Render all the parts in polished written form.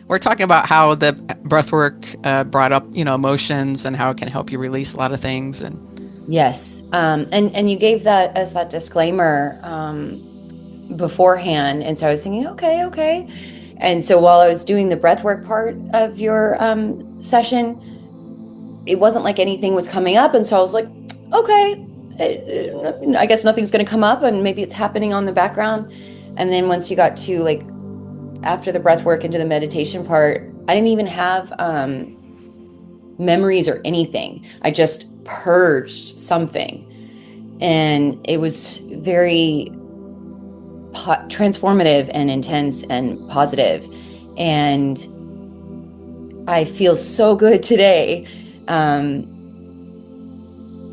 We're talking about how the breath work brought up, emotions and how it can help you release a lot of things. And Yes. And you gave that as that disclaimer beforehand. And so I was thinking, okay, okay. And so while I was doing the breathwork part of your session, it wasn't like anything was coming up. And so I was like, okay, I guess nothing's going to come up and maybe it's happening on the background. And then once you got to like after the breath work into the meditation part, I didn't even have memories or anything. I just purged something. And it was very transformative and intense and positive. And I feel so good today. Um,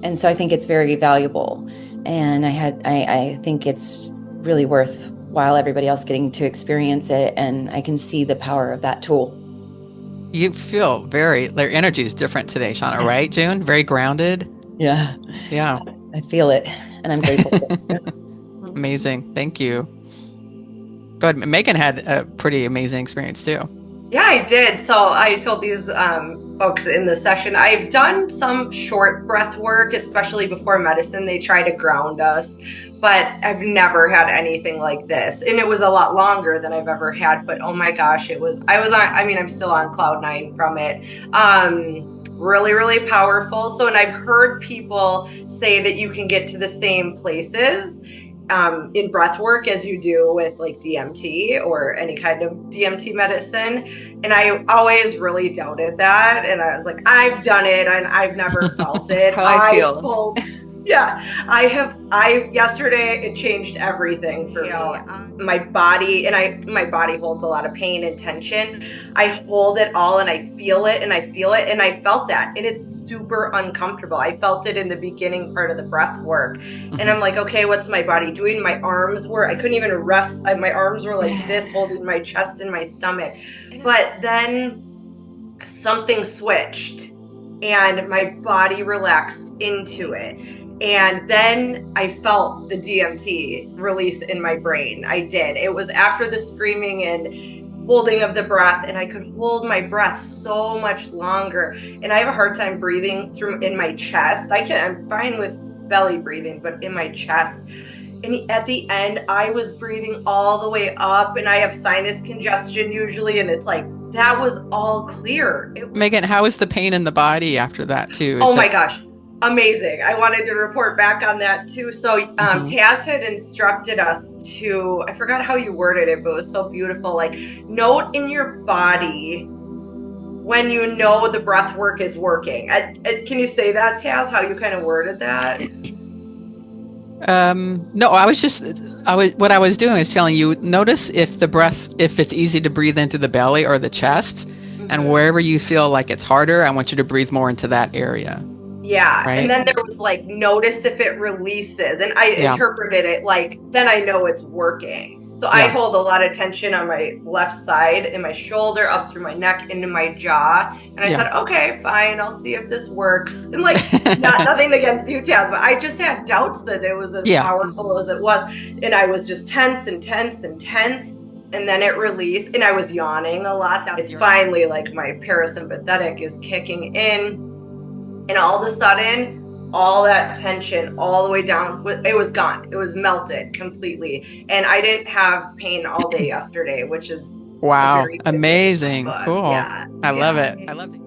and so I think it's very valuable. And I think it's really worthwhile everybody else getting to experience it. And I can see the power of that tool. you feel their energy is different today, Shauna, Yeah. right, June? Very grounded. Yeah. Yeah. I feel it and I'm grateful for it. Amazing. Thank you. Go ahead. Megan had a pretty amazing experience too. Yeah, I did. So I told these folks in the session, I've done some short breath work, especially before medicine. They try to ground us, but I've never had anything like this. And it was a lot longer than I've ever had. But oh my gosh, I'm still on cloud nine from it. Really, really powerful. So, and I've heard people say that you can get to the same places in breath work as you do with like DMT or any kind of DMT medicine. And I always really doubted that. And I was like, I've done it and I've never felt That's it. how I feel. Yeah, yesterday it changed everything for me. My body, my body holds a lot of pain and tension. I hold it all and I feel it and I feel it and I felt that. And it's super uncomfortable. I felt it in the beginning part of the breath work. And I'm like, okay, what's my body doing? My arms I couldn't even rest. My arms were like this, holding my chest and my stomach. But then something switched and my body relaxed into it. And then I felt the DMT release in my brain. I did. It was after the screaming and holding of the breath, and I could hold my breath so much longer. And I have a hard time breathing through in my chest. I'm fine with belly breathing, but in my chest. And at the end, I was breathing all the way up, and I have sinus congestion usually, and it's like, that was all clear. Megan, how is the pain in the body after that too? Oh my gosh. Amazing. I wanted to report back on that too. So Taz had instructed us to, I forgot how you worded it, but it was so beautiful. Like, note in your body when you know the breath work is working. Can you say that, Taz, how you kind of worded that? No, what I was doing is telling you, notice if if it's easy to breathe into the belly or the chest, and wherever you feel like it's harder, I want you to breathe more into that area. Yeah. Right? And then there was like, notice if it releases. And I interpreted it like, then I know it's working. So I hold a lot of tension on my left side, in my shoulder, up through my neck, into my jaw. And I said, okay, fine, I'll see if this works. And like, nothing against you, Taz, but I just had doubts that it was as powerful as it was. And I was just tense and tense and tense. And then it released, and I was yawning a lot. It's finally like my parasympathetic is kicking in. And all of a sudden, all that tension all the way down, it was gone. It was melted completely. And I didn't have pain all day yesterday, which is wow. Amazing. Cool. I love it. I love it.